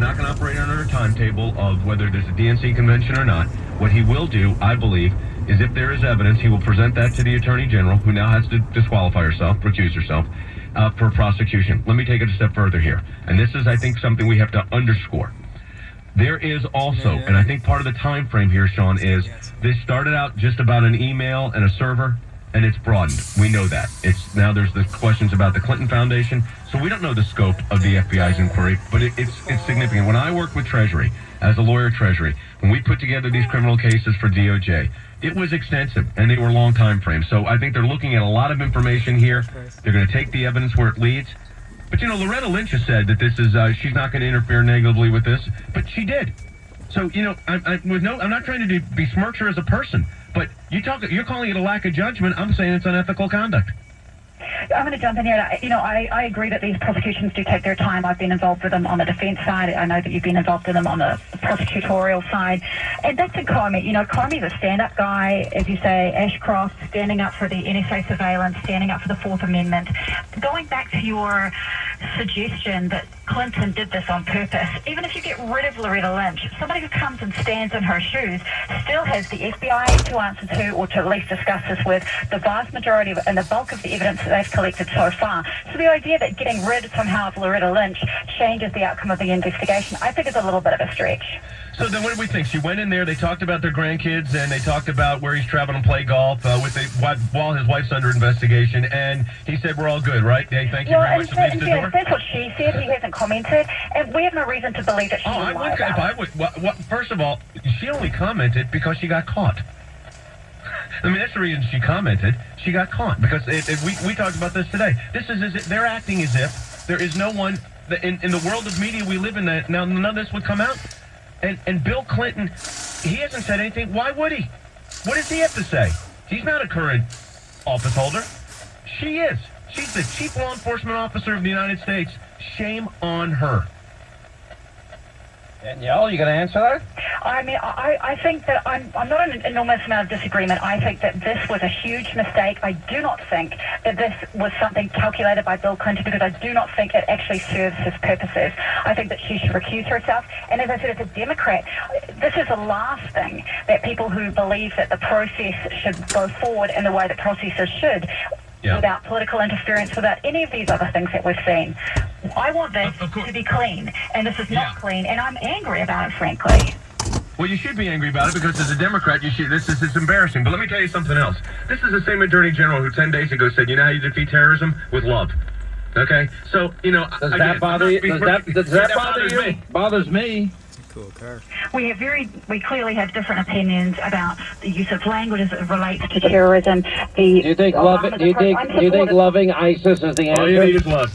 not going to operate under a timetable of whether there's a DNC convention or not. What he will do, I believe, is if there is evidence, he will present that to the Attorney General, who now has to disqualify herself, recuse herself, for prosecution. Let me take it a step further here. And this is, I think, something we have to underscore. There is also, and I think part of the time frame here, Sean, is this started out just about an email and a server, and it's broadened. We know that. It's now there's the questions about the Clinton Foundation, so we don't know the scope of the FBI's inquiry, but it's significant. When I worked with Treasury, as a lawyer at Treasury, when we put together these criminal cases for DOJ, it was extensive, and they were long time frames. So I think they're looking at a lot of information here. They're going to take the evidence where it leads. But, you know, Loretta Lynch has said that this is, she's not going to interfere negatively with this, but she did. So, you know, I'm not trying to besmirch her as a person, but you're calling it a lack of judgment. I'm saying it's unethical conduct. I'm going to jump in here. I agree that these prosecutions do take their time. I've been involved with them on the defense side. I know that you've been involved in them on the prosecutorial side. And that's in Comey. You know, Comey's a stand-up guy, as you say, Ashcroft, standing up for the NSA surveillance, standing up for the Fourth Amendment. Going back to your suggestion that Clinton did this on purpose, even if you get rid of Loretta Lynch, somebody who comes and stands in her shoes still has the FBI to answer to, or to at least discuss this with, the vast majority of and the bulk of the evidence that they've collected so far. So the idea that getting rid somehow of Loretta Lynch changes the outcome of the investigation, I think is a little bit of a stretch. So then what did we think? She went in there, they talked about their grandkids, and they talked about where he's traveling to play golf while his wife's under investigation, and he said, we're all good, right? Hey, thank you very much. That's what she said. He hasn't commented, and we have no reason to believe that she would lie about it. First of all, she only commented because she got caught. I mean, that's the reason she commented. She got caught because we talked about this today. This is they're acting as if there is no one in the world of media we live in that now none of this would come out. And Bill Clinton, he hasn't said anything. Why would he? What does he have to say? He's not a current office holder. She is. She's the chief law enforcement officer of the United States. Shame on her. Danielle, you going to answer that? I mean, I think that I'm not in an enormous amount of disagreement. I think that this was a huge mistake. I do not think that this was something calculated by Bill Clinton, because I do not think it actually serves his purposes. I think that she should recuse herself. And as I said, as a Democrat, this is the last thing that people who believe that the process should go forward in the way that processes should, without political interference, without any of these other things that we've seen. I want this to be clean, and this is not clean, and I'm angry about it, frankly. Well, you should be angry about it, because as a Democrat, it's embarrassing. But let me tell you something else. This is the same Attorney General who 10 days ago said, you know how you defeat terrorism? With love. Okay? So, you know... Does that bother you? Does that bother you? Me. Bothers me. Cool car. We clearly have different opinions about the use of language as it relates to terrorism. Do you think loving ISIS is the answer? All you need is love.